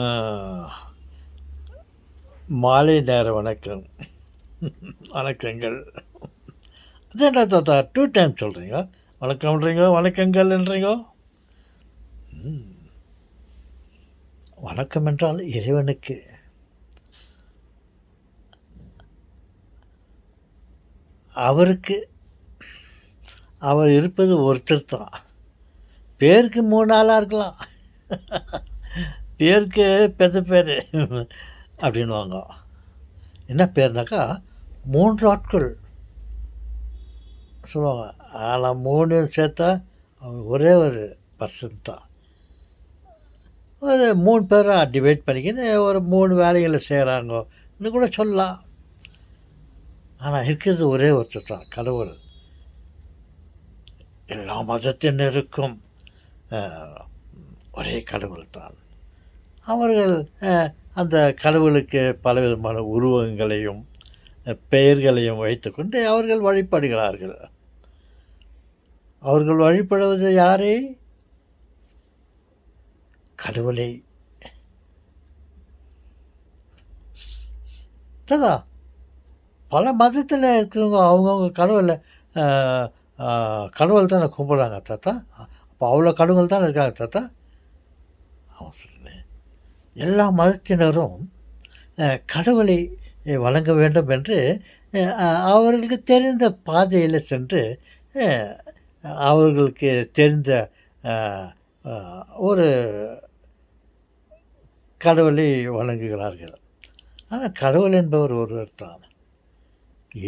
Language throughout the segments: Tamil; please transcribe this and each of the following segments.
ஆ, மாலை நேர வணக்கம். வணக்கங்கள். அதேன்டா தாத்தா 2 டைம்ஸ் சொல்கிறீங்க. வணக்கம்ன்றீங்க, வணக்கங்கள்ன்றீங்க. வணக்கம் என்றால் இறைவனுக்கு. அவருக்கு அவர் இருப்பது ஒருத்தர் தான். பேருக்கு 3 ஆளா இருக்கலாம். பேருக்கு பெத்த பேர் அப்படின்வாங்க. என்ன பேர்னாக்கா 3 ஆட்கள் சொல்லுவாங்க. ஆனால் 3 சேர்த்தா அவர் ஒரே ஒரு பர்சன் தான். ஒரு 3 பேரா டிவைட் பண்ணிக்கின்னு ஒரு 3 வேலைகளை செய்கிறாங்கன்னு கூட சொல்லலாம். ஆனால் இருக்கிறது ஒரே ஒருத்தர் தான், கடவுள். எல்லா மதத்தினருக்கும் ஒரே கடவுள் தான். அவர்கள் அந்த கடவுளுக்கு பலவிதமான உருவங்களையும் பெயர்களையும் வைத்துக்கொண்டு அவர்கள் வழிபடுகிறார்கள். அவர்கள் வழிபடுவது யாரை? கடவுளை. தாத்தா, பல மதத்தில் இருக்கிறவங்க அவங்கவுங்க கடவுளை கடவுள் தானே கும்பிட்றாங்க தாத்தா. அப்போ அவ்வளோ கடவுள் தானே இருக்காங்க தாத்தா. அவன் சொல்கிறேன், எல்லா மதத்தினரும் கடவுளை வணங்க வேண்டும் என்று அவர்களுக்கு தெரிந்த பாதையில் சென்று அவர்களுக்கு தெரிந்த ஒரு கடவுளை வணங்குகிறார்கள். ஆனால் கடவுள் என்பவர் ஒருவர் தான்.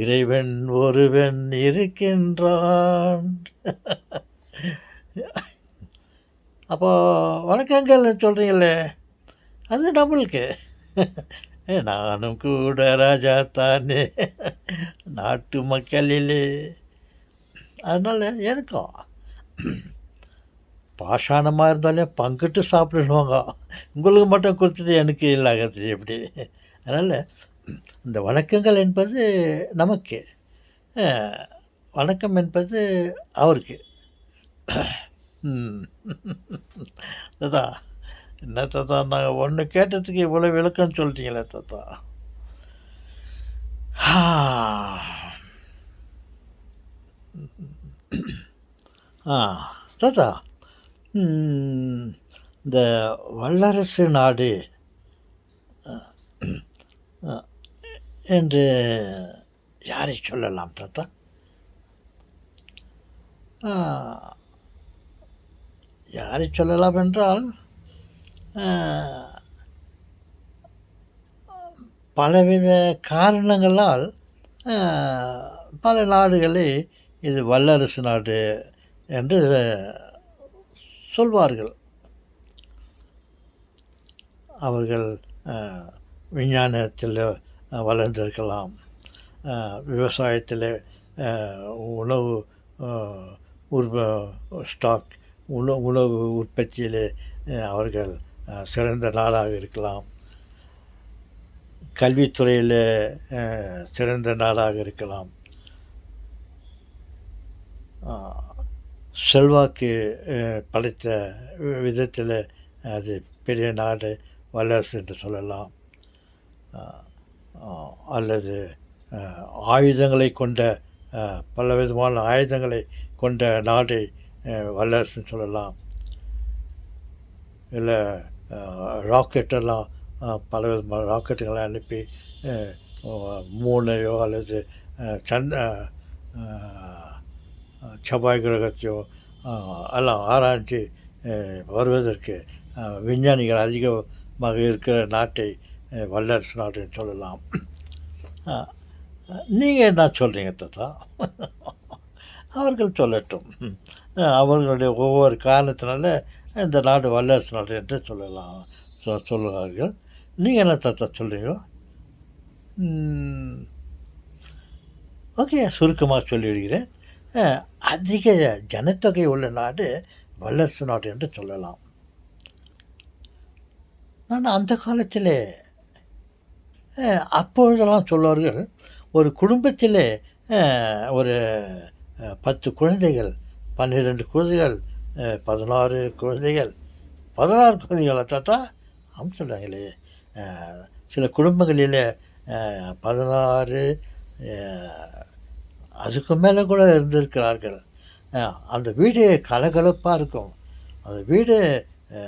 இறைவன் ஒருவன் இருக்கின்றான். அப்போ வணக்கங்கள் சொல்கிறீங்களே, அது நம்மளுக்கு. நானும் கூட ராஜா தானே நாட்டு மக்களிலே. அதனால் எனக்கும் பாஷாணமாக இருந்தாலே பங்கிட்டு சாப்பிடுவாங்க. உங்களுக்கு மட்டும் கொடுத்துட்டு எனக்கு இல்லாகிறது எப்படி? அதனால் இந்த வணக்கங்கள் என்பது நமக்கு, வணக்கம் என்பது அவருக்கு. தாத்தா, என்ன தாத்தா, நாங்கள் ஒன்று கேட்டதுக்கு இவ்வளோ விளக்கம் சொல்லிட்டீங்களே தாத்தா. தாத்தா, இந்த வல்லரசு நாடு என்று யாரை சொல்லலாம் தாத்தா? யாரை சொல்லலாம் என்றால், பலவித காரணங்களால் பல நாடுகளை இது வல்லரசு நாடு என்று சொல்வார்கள். அவர்கள் விஞ்ஞானத்தில் வளர்ந்திருக்கலாம், விவசாயத்தில் உணவு ஸ்டாக் உணவு உற்பத்தியில் அவர்கள் சிறந்த நாடாக இருக்கலாம், கல்வித்துறையில் சிறந்த நாடாக இருக்கலாம், செல்வாக்கு படைத்த விதத்தில் அது பெரிய நாடு வல்லரசு என்று சொல்லலாம். அல்லது ஆயுதங்களை கொண்ட பலவிதமான ஆயுதங்களை கொண்ட நாடை வல்லரசுன்னு சொல்லலாம். இல்லை ராக்கெட்டெல்லாம் பலவிதமான ராக்கெட்டுகளை அனுப்பி மூணையோ அல்லது செவ்வாய் கிரகத்தையோ எல்லாம் ஆராய்ச்சி வருவதற்கு விஞ்ஞானிகள் அதிகமாக இருக்கிற நாட்டை வல்லரசு நாடுன்னு சொல்லலாம். நீங்கள் என்ன சொல்கிறீங்க தாத்தா? அவர்கள் சொல்லட்டும். அவர்களுடைய ஒவ்வொரு காரணத்தினால இந்த நாடு வல்லரசு நாடு என்று சொல்லலாம் சொல்லுவார்கள். நீங்கள் என்ன தாத்தா சொல்கிறீங்க? ஓகே, சுருக்கமாக சொல்லிவிடுகிறேன். அதிக ஜனத்தொகை உள்ள நாடு வல்லரசு நாடு என்று சொல்லலாம். நான் அந்த காலத்தில் அப்பொழுதெல்லாம் சொல்வார்கள், ஒரு குடும்பத்தில் ஒரு 10 குழந்தைகள் 12 குழந்தைகள் 16 குழந்தைகள். 16 குழந்தைகளா தாத்தா? ஆமாம் சொல்கிறாங்களே. சில குடும்பங்களில் 16 அதுக்கு மேலே கூட இருந்திருக்கிறார்கள். அந்த வீடு கலகலப்பாக இருக்கும். அந்த வீடு அ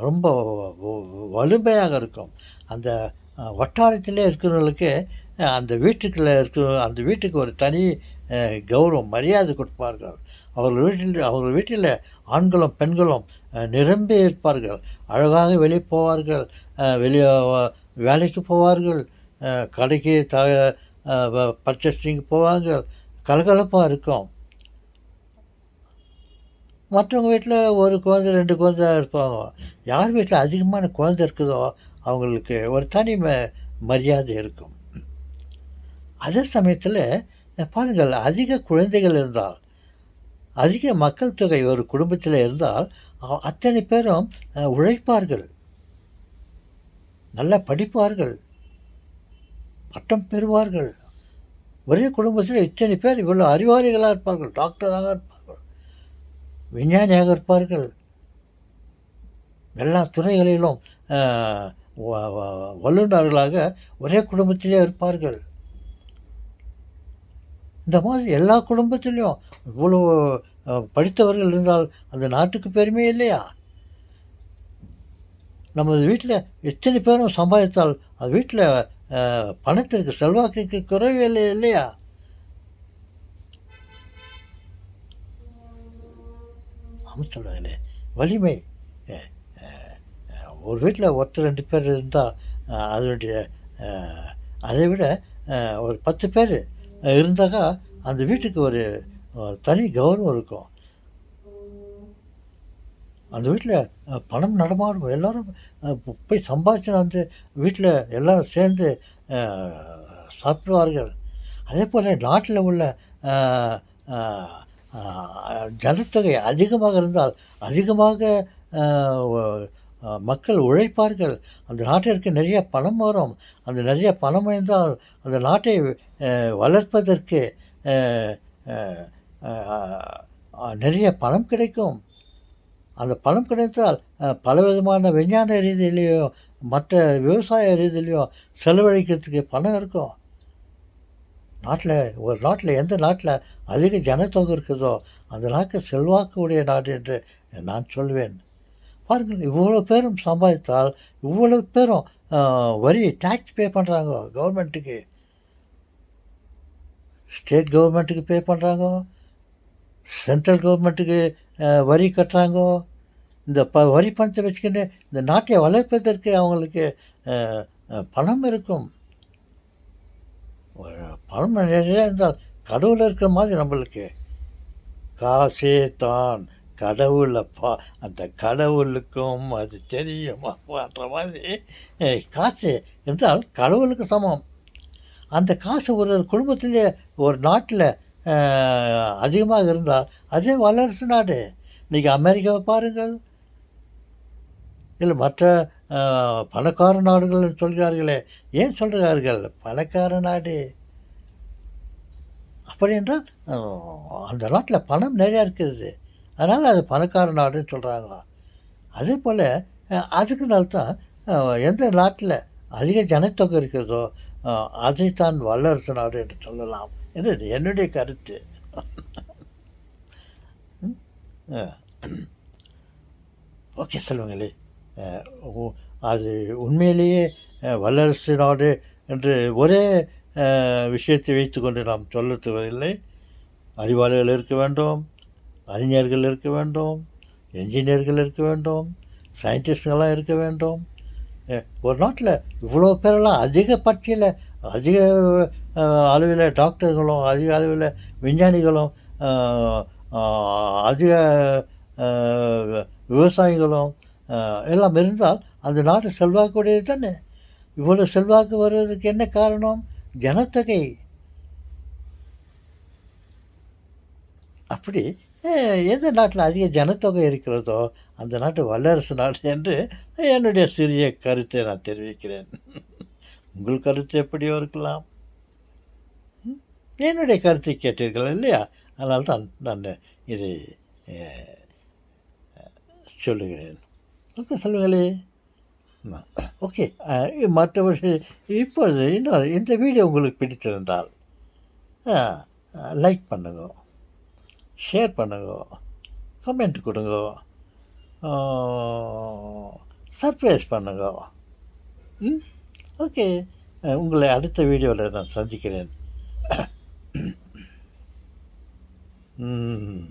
ரொம்ப வலிமையாக இருக்கும். அந்த வட்டாரத்திலே இருக்கிறவங்களுக்கு அந்த வீட்டுக்குள்ள அந்த வீட்டுக்கு ஒரு தனி கௌரவம், மரியாதை கொடுப்பார்கள். அவர்கள் வீட்டில் ஆண்களும், பெண்களும் நிரம்பி இருப்பார்கள். அழகாக வெளியே போவார்கள். வெளியே வேலைக்கு போவார்கள். கடைக்கு பர்ச்சேசிங் போவாங்க. கலகலப்பாக இருக்கும். மற்றவங்க வீட்டில் ஒரு குழந்தை, 2 குழந்தை இருப்பாங்க. யார் வீட்டில் அதிகமான குழந்தை இருக்குதோ, அவங்களுக்கு ஒரு தனி மரியாதை இருக்கும். அதே சமயத்தில் பாருங்கள், அதிக குழந்தைகள் இருந்தால், அதிக மக்கள் தொகை ஒரு குடும்பத்தில் இருந்தால், அத்தனை பேரும் உழைப்பார்கள், நல்லா படிப்பார்கள், பட்டம் பெறுவார்கள். ஒரே குடும்பத்தில் இத்தனை பேர் இவ்வளோ அறிவாளிகளாக இருப்பார்கள். டாக்டராக இருப்பார்கள், விஞ்ஞானியாக இருப்பார்கள், எல்லா துறைகளிலும் வல்லுநர்களாக ஒரே குடும்பத்திலே இருப்பார்கள். இந்த மாதிரி எல்லா குடும்பத்திலையும் இவ்வளோ படித்தவர்கள் இருந்தால் அந்த நாட்டுக்கு பெருமை இல்லையா? நமது வீட்டில் எத்தனை பேரும் சம்பாதித்தால் அது வீட்டில் பணத்திற்கு, செல்வாக்குக்கு குறைவே இல்லை இல்லையா? ஆமாம் சொல்கிறாங்களே, வலிமை. ஒரு வீட்டில் ஒருத்தர் 2 பேர் இருந்தால் அதனுடைய அதை விட ஒரு 10 பேர் இருந்தாக்கா அந்த வீட்டுக்கு ஒரு தனி கௌரவம் இருக்கும். அந்த வீட்டில் பணம் நடமாடும். எல்லோரும் போய் சம்பாதிச்சு வந்து வீட்டில் எல்லோரும் சேர்ந்து சாப்பிடுவார்கள். அதே போல் நாட்டில் உள்ள ஜனத்தொகை அதிகமாக இருந்தால் அதிகமாக மக்கள் உழைப்பார்கள். அந்த நாட்டிற்கு நிறைய பணம் வரும். அந்த நிறைய பணம் இருந்தால் அந்த நாட்டை வளர்ப்பதற்கு நிறைய பணம் கிடைக்கும். அந்த பணம் கிடைத்தால் பலவிதமான விஞ்ஞான ரீதியிலையும் மற்ற விவசாய ரீதியிலையும் செலவழிக்கிறதுக்கு பணம் இருக்கும். ஒரு நாட்டில் எந்த நாட்டில் அதிக ஜனத்தொகை இருக்குதோ அந்த நாட்டு செல்வாக்கு உடைய நாடு என்று நான் சொல்வேன். பாருங்கள், இவ்வளோ பேரும் சம்பாதித்தால் இவ்வளோ பேரும் வரி டேக்ஸ் பே பண்ணுறாங்க கவர்மெண்ட்டுக்கு. ஸ்டேட் கவர்மெண்ட்டுக்கு பே பண்ணுறாங்க, சென்ட்ரல் கவர்மெண்ட்டுக்கு வரி கட்டுறாங்க. இந்த வரி பணத்தை வச்சுக்கின்னு இந்த நாட்டை வளர்ப்பதற்கு அவங்களுக்கு பணம் இருக்கும். பணம் நிறையா இருந்தால் கடவுள் இருக்கிற மாதிரி நம்மளுக்கு காசே தான் கடவுள் அப்பா, அந்த கடவுளுக்கும் அது தெரியும் அப்பான்ற மாதிரி காசு இருந்தால் கடவுளுக்கு சமம். அந்த காசு ஒரு குடும்பத்திலே ஒரு நாட்டில் அதிகமாக இருந்தால் அதே வல்லரசு நாடு. இன்றைக்கி அமெரிக்காவை பாருங்கள், இல்லை மற்ற பணக்கார நாடுகள் சொல்கிறார்களே, ஏன் சொல்கிறார்கள் பணக்கார நாடு? அப்படி என்றால் அந்த நாட்டில் பணம் நிறையா இருக்கிறது, அதனால் அது பணக்கார நாடுன்னு சொல்கிறாங்களாம். அதே போல் அதுக்குனால்தான் எந்த நாட்டில் அதிக ஜனத்தொகை இருக்கிறதோ அதைத்தான் வல்லரசு நாடு என்று சொல்லலாம் என்று என்னுடைய கருத்து. ஓகே செல்வங்களே, அது உண்மையிலேயே வல்லரசு நாடு என்று ஒரே விஷயத்தை வைத்துக்கொண்டு நாம் சொல்லத்துவதில்லை. அறிவாளிகள் இருக்க வேண்டும், அறிஞர்கள் இருக்க வேண்டும், என்ஜினியர்கள் இருக்க வேண்டும், சயின்டிஸ்டுகளாக இருக்க வேண்டும். ஒரு நாட்டில் இவ்வளோ பேரெல்லாம் அதிக பட்சியில் அதிக அளவில் டாக்டர்களும் அதிக அளவில் விஞ்ஞானிகளும் அதிக விவசாயிகளும் எல்லாம் இருந்தால் அந்த நாட்டு செல்வாக்குடையது தானே. இவ்வளோ செல்வாக்கு வருவதற்கு என்ன காரணம்? ஜனத்தொகை. அப்படி எந்த நாட்டில் அதிக ஜனத்தொகை இருக்கிறதோ அந்த நாட்டு வல்லரசு நாடு என்று என்னுடைய சிறிய கருத்தை நான் தெரிவிக்கிறேன். உங்கள் கருத்து எப்படியோ இருக்கலாம். என்னுடைய கருத்தை கேட்டீர்கள் இல்லையா? அதனால்தான் நான் இதை சொல்லுகிறேன். ஓகே சொல்லுங்களே. ஓகே. மற்றபடி இப்பொழுது இன்னொரு இந்த வீடியோ உங்களுக்கு பிடித்திருந்தால் லைக் பண்ணுங்க, ஷேர் பண்ணுங்க, கமெண்ட் கொடுங்க, சர்ப்ரைஸ் பண்ணுங்க. ம் ஓகே. உங்களை அடுத்த வீடியோவில் நான் சந்திக்கிறேன். ம்